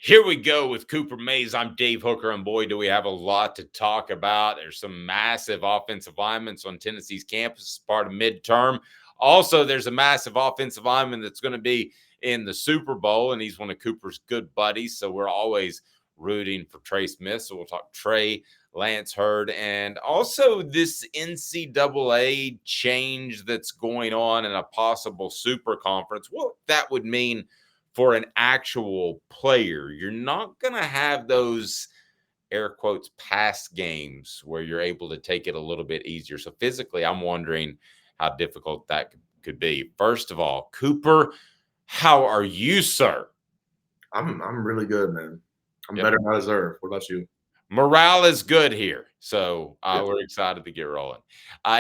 Here we go with Cooper Mays. I'm Dave Hooker, and boy, do we have a lot to talk about. There's some massive offensive linemen on Tennessee's campus as part of midterm. Also, there's a massive offensive lineman that's going to be in the Super Bowl, and he's one of Cooper's good buddies. So we're always rooting for Trey Smith. So we'll talk Trey, Lance Heard, and also this NCAA change that's going on in a possible super conference. What that would mean for an actual player. You're not going to have those air quotes pass games where you're able to take it a little bit easier. So physically, I'm wondering how difficult that could be. First of all, Cooper, how are you, sir? I'm really good, man. I'm better than I deserve. What about you? Morale is good here, so Good. we're excited to get rolling.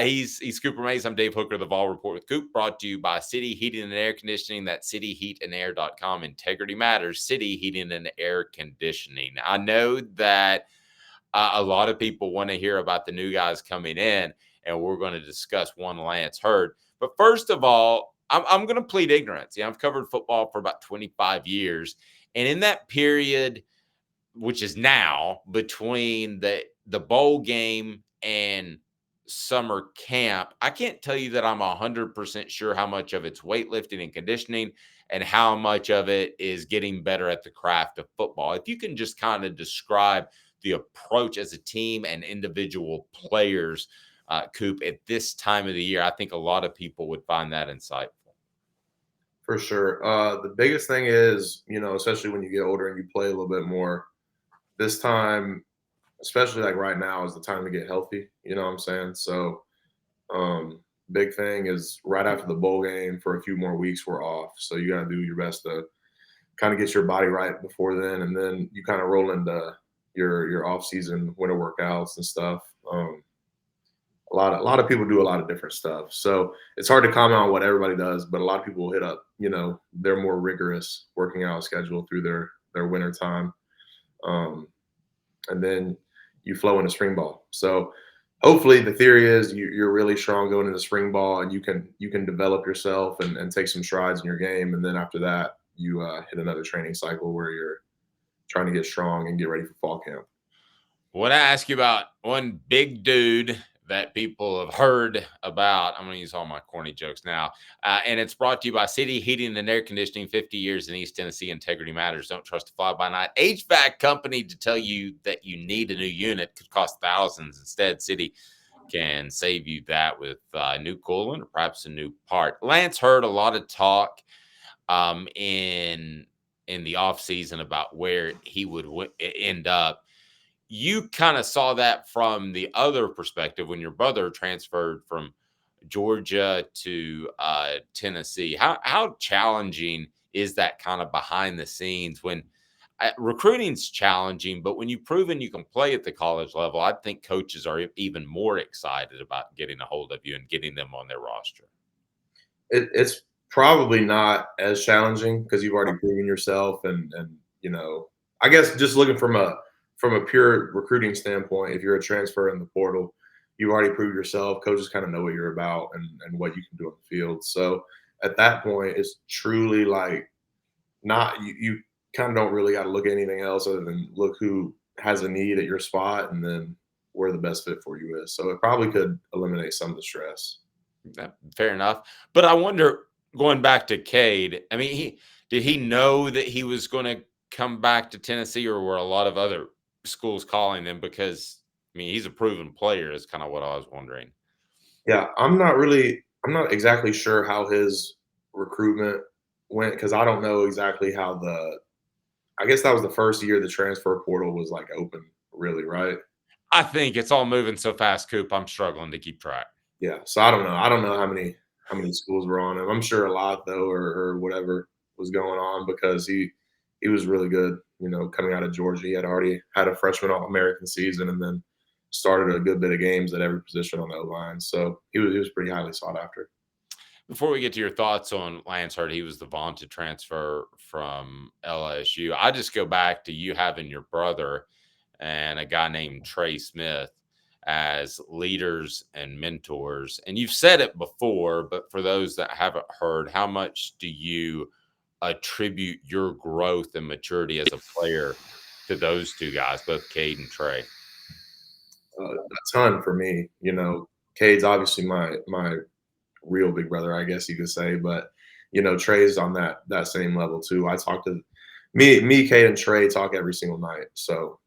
He's Cooper Mays. I'm Dave Hooker, the Vol Report with Coop, brought to you by City Heating and Air Conditioning. That's cityheatandair.com. Integrity matters. City Heating and Air Conditioning. I know that a lot of people want to hear about the new guys coming in, and we're going to discuss one Lance Heard. But first of all, I'm going to plead ignorance. I've covered football for about 25 years, and in that period, which is now between the bowl game and summer camp, I can't tell you that I'm 100% sure how much of it's weightlifting and conditioning and how much of it is getting better at the craft of football. If you can just kind of describe the approach as a team and individual players, Coop, at this time of the year, I think a lot of people would find that insightful. For sure. The biggest thing is, especially when you get older and you play a little bit more, this time, especially like right now, is the time to get healthy. You know what I'm saying? So, big thing is right after the bowl game for a few more weeks, we're off. So you got to do your best to kind of get your body right before then, and then you kind of roll into your off season winter workouts and stuff. A lot of people do a lot of different stuff, so it's hard to comment on what everybody does. But a lot of people hit up, their more rigorous working out schedule through their winter time, and then you flow into spring ball. So hopefully, the theory is you're really strong going into spring ball, and you can develop yourself and take some strides in your game, and then after that, you hit another training cycle where you're trying to get strong and get ready for fall camp. I want to ask you about one big dude that people have heard about. I'm going to use all my corny jokes now. And it's brought to you by City Heating and Air Conditioning, 50 years in East Tennessee. Integrity matters. Don't trust a fly-by-night HVAC company to tell you that you need a new unit. Could cost thousands. Instead, City can save you that with new coolant or perhaps a new part. Lance heard a lot of talk in the offseason about where he would end up. You kind of saw that from the other perspective when your brother transferred from Georgia to Tennessee. How challenging is that kind of behind the scenes when recruiting's challenging, but when you've proven you can play at the college level, I think coaches are even more excited about getting a hold of you and getting them on their roster. It's probably not as challenging because you've already proven yourself, and I guess just looking from a pure recruiting standpoint, if you're a transfer in the portal, you've already proved yourself. Coaches kind of know what you're about and what you can do on the field. So at that point, it's truly like not you kind of don't really got to look at anything else other than look who has a need at your spot and then where the best fit for you is. So it probably could eliminate some of the stress. Fair enough. But I wonder, going back to Cade, I mean, did he know that he was going to come back to Tennessee, or were a lot of other schools calling him? Because, I mean, he's a proven player is kind of what I was wondering. Yeah, I'm not exactly sure how his recruitment went because I don't know exactly how I guess that was the first year the transfer portal was like open, really, right? I think it's all moving so fast, Coop. I'm struggling to keep track. Yeah, so I don't know. I don't know how many schools were on him. I'm sure a lot though, or whatever was going on because he was really good. Coming out of Georgia, he had already had a freshman All-American season, and then started a good bit of games at every position on the O-line. So he was pretty highly sought after. Before we get to your thoughts on Lance Hurd, he was the vaunted transfer from LSU. I just go back to you having your brother and a guy named Trey Smith as leaders and mentors. And you've said it before, but for those that haven't heard, how much do you attribute your growth and maturity as a player to those two guys, both Cade and Trey? A ton for me. Cade's obviously my real big brother, I guess you could say, but Trey's on that same level too. I talk to me, Cade, and Trey talk every single night. So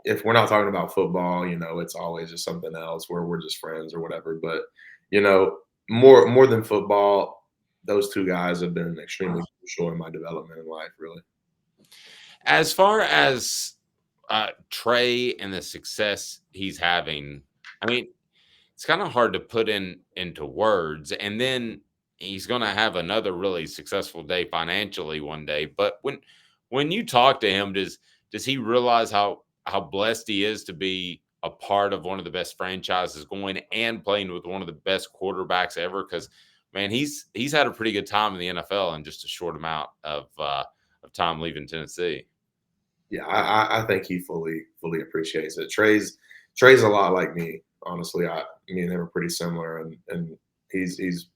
if we're not talking about football, it's always just something else where we're just friends or whatever. But you know, more than football, those two guys have been extremely crucial in my development in life, really. As far as Trey and the success he's having, I mean, it's kind of hard to put into words. And then he's going to have another really successful day financially one day. But when you talk to him, does he realize how blessed he is to be a part of one of the best franchises going and playing with one of the best quarterbacks ever? Because man, he's had a pretty good time in the NFL in just a short amount of time leaving Tennessee. Yeah, I think he fully appreciates it. Trey's a lot like me, honestly. Me and him are pretty similar, and he's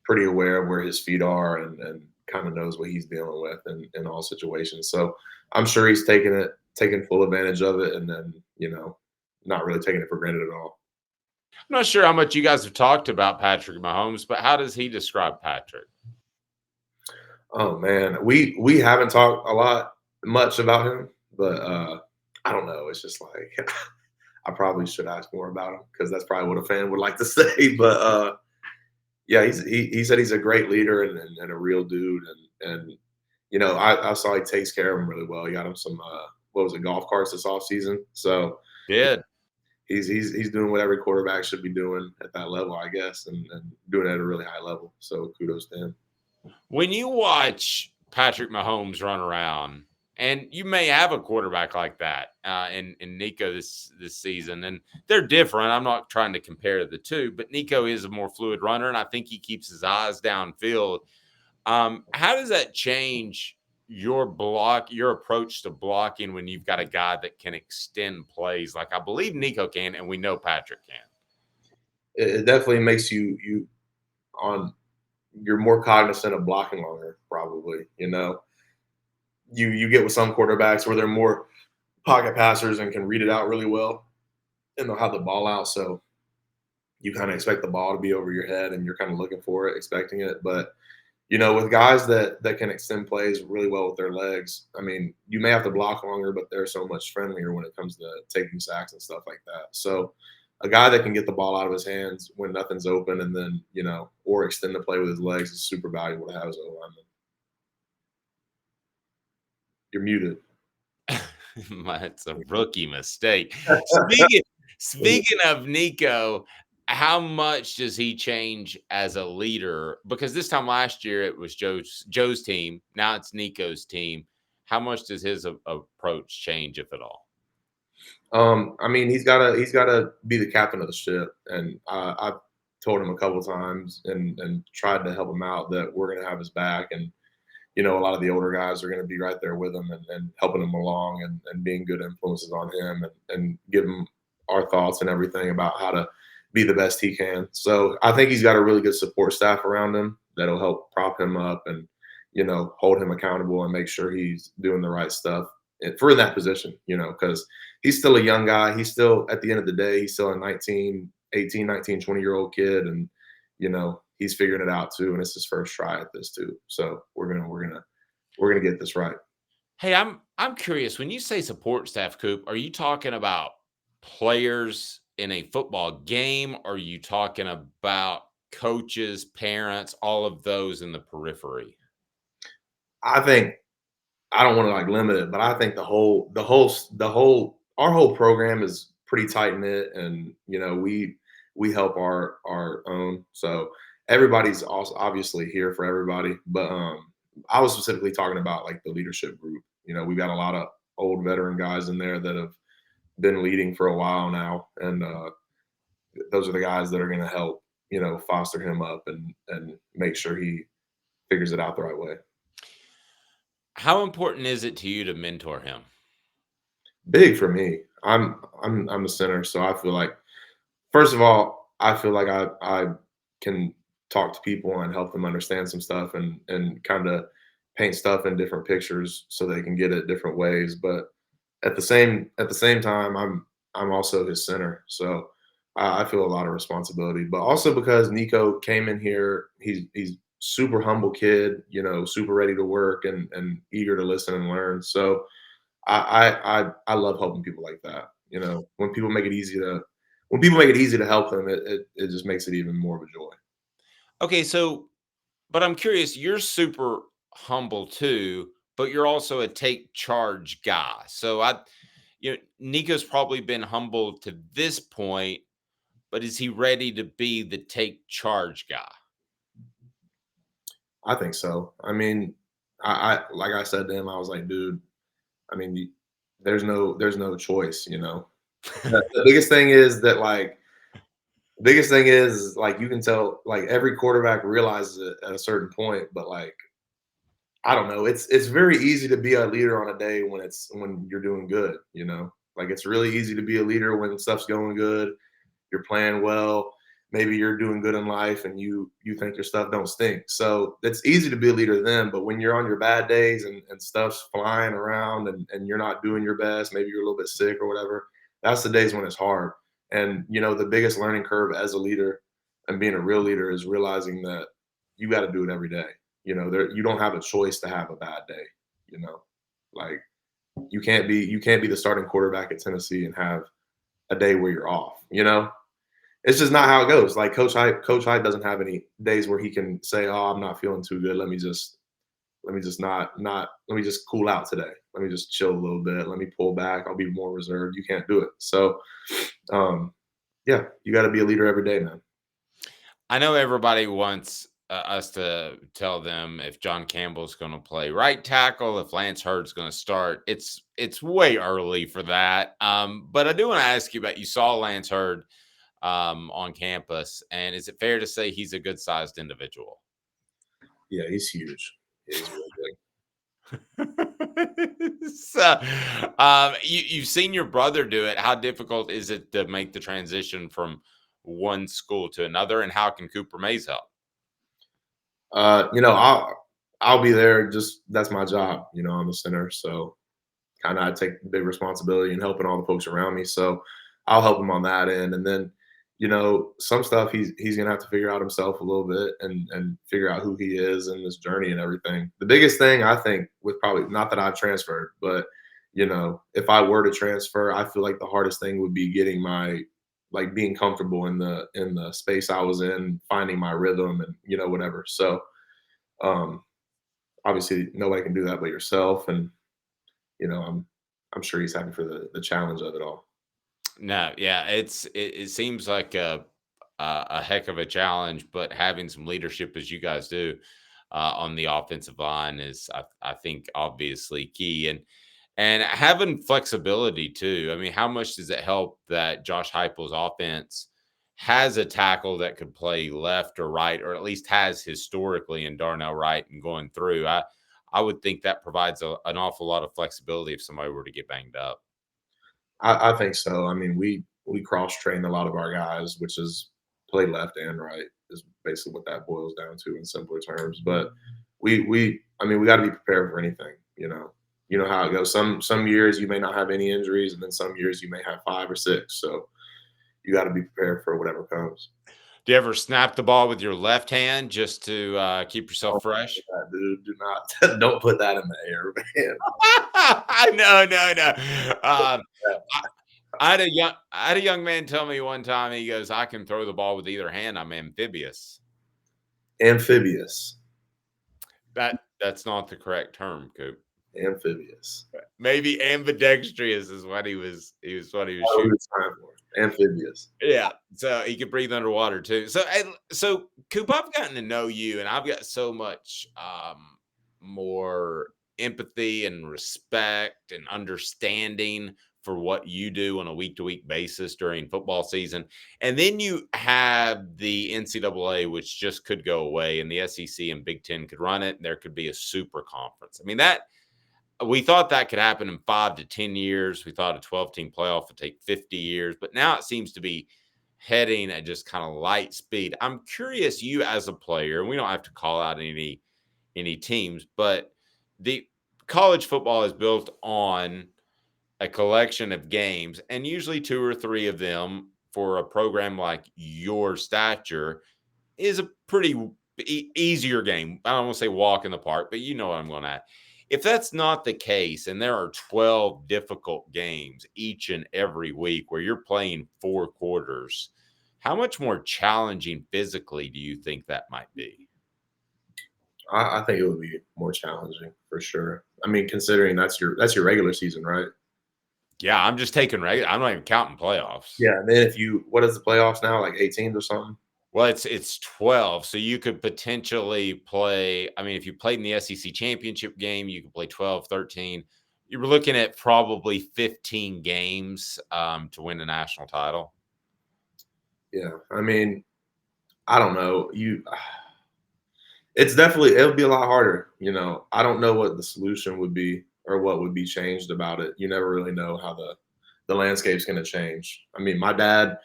pretty aware of where his feet are and kind of knows what he's dealing with in all situations. So I'm sure he's taking full advantage of it, and then not really taking it for granted at all. I'm not sure how much you guys have talked about Patrick Mahomes, but how does he describe Patrick? Oh man, we haven't talked much about him, but I don't know. It's just like I probably should ask more about him because that's probably what a fan would like to say. But yeah, he said he's a great leader and a real dude, and I saw he takes care of him really well. He got him some what was it, golf carts this offseason. So Did he's doing what every quarterback should be doing at that level, I guess, and doing it at a really high level. So kudos to him. when you watch Patrick Mahomes run around, and you may have a quarterback like that in Nico this season, and they're different. I'm not trying to compare the two, but Nico is a more fluid runner, and I think he keeps his eyes downfield. How does that change your approach to blocking when you've got a guy that can extend plays? Like I believe Nico can, and we know Patrick can. It definitely makes you on you're more cognizant of blocking longer, probably. You get with some quarterbacks where they're more pocket passers and can read it out really well and they'll have the ball out. So you kind of expect the ball to be over your head and you're kind of looking for it, expecting it. But with guys that can extend plays really well with their legs, I mean, you may have to block longer, but they're so much friendlier when it comes to taking sacks and stuff like that. So a guy that can get the ball out of his hands when nothing's open and then, or extend the play with his legs is super valuable to have as a lineman. You're muted. That's a rookie mistake. Speaking of Nico, how much does he change as a leader? Because this time last year it was Joe's team. Now it's Nico's team. How much does his approach change, if at all? I mean, he's gotta be the captain of the ship, and I've told him a couple of times and tried to help him out that we're gonna have his back, and a lot of the older guys are going to be right there with him and helping him along and being good influences on him and give him our thoughts and everything about how to be the best he can. So I think he's got a really good support staff around him that'll help prop him up and, hold him accountable and make sure he's doing the right stuff for that position, because he's still a young guy. He's still, at the end of the day, he's still a 18, 19, 20-year-old kid. And, he's figuring it out too, and it's his first try at this too. So we're gonna get this right. Hey, I'm curious. When you say support staff, Coop, are you talking about players in a football game? Or are you talking about coaches, parents, all of those in the periphery? I think I don't want to like limit it, but I think our whole program is pretty tight knit, and we help our own. So everybody's also obviously here for everybody, but I was specifically talking about like the leadership group. We've got a lot of old veteran guys in there that have been leading for a while now, and those are the guys that are going to help foster him up and make sure he figures it out the right way. How important is it to you to mentor him? Big for me. I'm a center, so I feel like first of all, I feel like I can talk to people and help them understand some stuff and kind of paint stuff in different pictures so they can get it different ways. But at the same time, I'm also his center, so I feel a lot of responsibility. But also because Nico came in here, he's super humble kid, super ready to work and eager to listen and learn. So I love helping people like that. When people make it easy to help them, it just makes it even more of a joy. Okay, so but I'm curious, you're super humble too, but you're also a take charge guy. So Nico's probably been humble to this point, but is he ready to be the take charge guy? I think so. I mean, I like I said to him, I was like, dude, I mean, there's no choice. The biggest thing is like you can tell like every quarterback realizes it at a certain point, but like I don't know, it's very easy to be a leader on a day when you're doing good. Like it's really easy to be a leader when stuff's going good, you're playing well, maybe you're doing good in life and you think your stuff don't stink. So it's easy to be a leader then, but when you're on your bad days and stuff's flying around and you're not doing your best, maybe you're a little bit sick or whatever, that's the days when it's hard. And the biggest learning curve as a leader and being a real leader is realizing that you got to do it every day. You don't have a choice to have a bad day. You know, like you can't be the starting quarterback at Tennessee and have a day where you're off. It's just not how it goes. Like Coach Hyde doesn't have any days where he can say, "Oh, I'm not feeling too good. Let me just cool out today. Let me just chill a little bit. Let me pull back. I'll be more reserved." You can't do it. So, um, yeah, you got to be a leader every day, man. I know everybody wants us to tell them if John Campbell's going to play right tackle, if Lance Hurd's going to start. It's way early for that. But I do want to ask you about, you saw Lance Hurd on campus, and is it fair to say he's a good sized individual? Yeah, he's huge. Yeah, he's really big. So, you've seen your brother do it. How difficult is it to make the transition from one school to another, and how can Cooper Mays help? I'll be there. Just that's my job. I'm the center, so kind of I take big responsibility in helping all the folks around me. So I'll help him on that end, and then some stuff he's gonna have to figure out himself a little bit and figure out who he is and this journey and everything. The biggest thing I think with probably not that I've transferred, but if I were to transfer, I feel like the hardest thing would be getting my like being comfortable in the space I was in, finding my rhythm and whatever. So um obviously nobody can do that but yourself and I'm sure he's happy for the challenge of it all. No, yeah, it seems like a heck of a challenge, but having some leadership as you guys do on the offensive line is, I think, obviously key, and having flexibility too. I mean, how much does it help that Josh Heupel's offense has a tackle that could play left or right, or at least has historically in Darnell Wright and going through? I would think that provides an awful lot of flexibility if somebody were to get banged up. I think so. I mean, we cross train a lot of our guys, which is play left and right is basically what that boils down to in simpler terms. But I mean we got to be prepared for anything. You know how it goes. Some years you may not have any injuries, and then some years you may have five or six. So you got to be prepared for whatever comes. Do you ever snap the ball with your left hand just to keep yourself Don't do fresh? that, dude. Do not don't put that in the air, man. No, no, no. I, I had a young man tell me one time. He goes, "I can throw the ball with either hand. I'm amphibious." Amphibious. That's not the correct term, Coop. Amphibious. Maybe ambidextrous is what he was Oh, shooting. it's time for it. Amphibious. Yeah, so he could breathe underwater too. So Coop, I've gotten to know you, and I've got so much more empathy and respect and understanding for what you do on a week to week basis during football season. And then you have the NCAA, which just could go away, and the SEC and Big Ten could run it, and there could be a super conference. I mean, that we thought that could happen in 5 to 10 years. We thought a 12-team playoff would take 50 years, but now it seems to be heading at just kind of light speed. I'm curious, you as a player, and we don't have to call out any teams, but the college football is built on a collection of games, and usually 2 or 3 of them for a program like your stature is a pretty easier game. I don't want to say walk in the park, but you know what I'm going at. If that's not the case, and there are 12 difficult games each and every week where you're playing 4 quarters, how much more challenging physically do you think that might be? I think it would be more challenging for sure. I mean, considering that's your regular season, right? Yeah, I'm just taking regular. I'm not even counting playoffs. Yeah, and then if you what is the playoffs now, like 8 teams or something? Well, it's 12, so you could potentially play. I mean, if you played in the SEC championship game, you could play 12, 13. You were looking at probably 15 games to win the national title. Yeah, I mean, I don't know. It's definitely it'll be a lot harder. I don't know what the solution would be or what would be changed about it. You never really know how the landscape's going to change. I mean, my dad,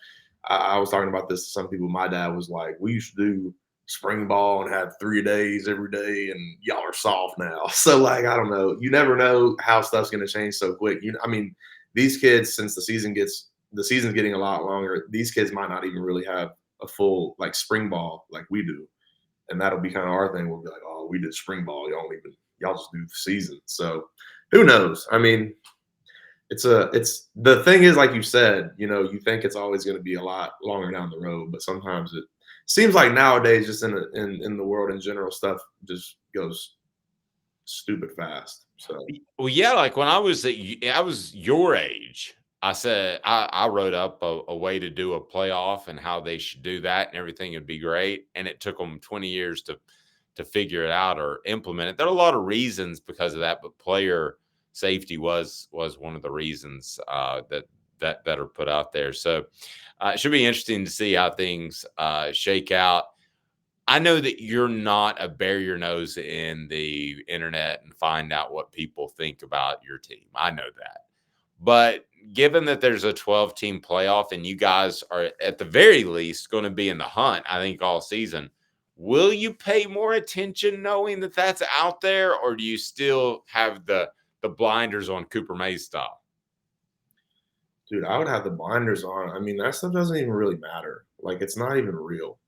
I was talking about this to some people. My dad was like, we used to do spring ball and have 3 days every day, and y'all are soft now. So, like, I don't know. You never know how stuff's going to change so quick. I mean, these kids, since the season's getting a lot longer, these kids might not even really have a full like spring ball like we do, and that'll be kind of our thing. We'll be like, oh, we did spring ball. Y'all just do the season. So, who knows? I mean, it's the thing is, like you said, you think it's always going to be a lot longer down the road, but sometimes it seems like nowadays, just in the world in general, stuff just goes stupid fast. So Well, yeah, like when I was your age, I said I wrote up a way to do a playoff and how they should do that, and everything would be great. And it took them 20 years to figure it out or implement it. There are a lot of reasons because of that, but player safety was one of the reasons that are put out there. So it should be interesting to see how things shake out. I know that you're not a bury your nose in the internet and find out what people think about your team. I know that. But given that there's a 12-team playoff and you guys are at the very least going to be in the hunt, I think all season, will you pay more attention knowing that that's out there, or do you still have the blinders on Cooper Mays style? dude, I would have the blinders on. I mean, that stuff doesn't even really matter. Like, it's not even real.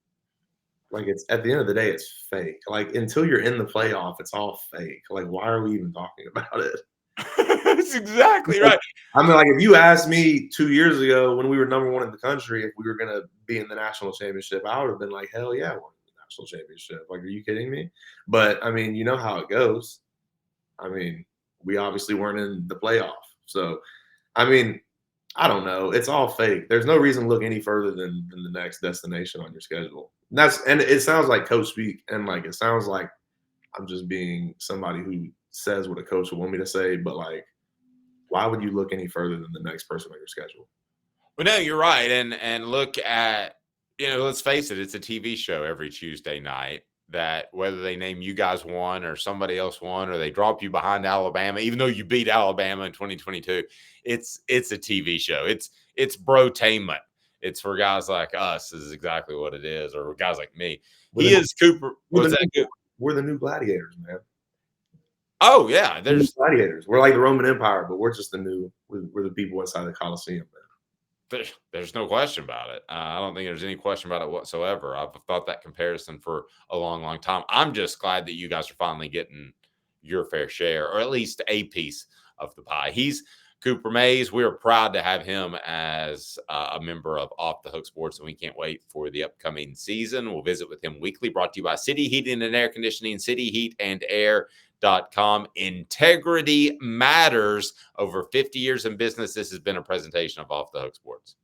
Like, it's at the end of the day, it's fake. Like, until you're in the playoff, it's all fake. Like, why are we even talking about it? That's exactly right. I mean, like, if you asked me 2 years ago when we were number one in the country, if we were going to be in the national championship, I would have been like, hell yeah, we're in the national championship. Like, are you kidding me? But I mean, you know how it goes. I mean, we obviously weren't in the playoff. So, I mean, I don't know. It's all fake. There's no reason to look any further than the next destination on your schedule. And it sounds like coach speak, and like it sounds like I'm just being somebody who says what a coach would want me to say, but like, why would you look any further than the next person on your schedule? Well, no, you're right. And look at, let's face it, it's a TV show every Tuesday night that whether they name you guys one or somebody else one, or they drop you behind Alabama, even though you beat Alabama in 2022, it's a TV show. It's brotainment. It's for guys like us, is exactly what it is, or guys like me. We're He the, is Cooper. we're Was the, that good? we're the new gladiators, man. Oh yeah, We're the there's gladiators. We're like the Roman Empire, but we're just we're the people inside the Coliseum, man. There's no question about it. I don't think there's any question about it whatsoever. I've thought that comparison for a long, long time. I'm just glad that you guys are finally getting your fair share, or at least a piece of the pie. He's Cooper Mays. We are proud to have him as a member of Off the Hook Sports, and we can't wait for the upcoming season. We'll visit with him weekly, brought to you by City Heating and Air Conditioning, cityheatandair.com. Integrity matters. Over 50 years in business, this has been a presentation of Off the Hook Sports.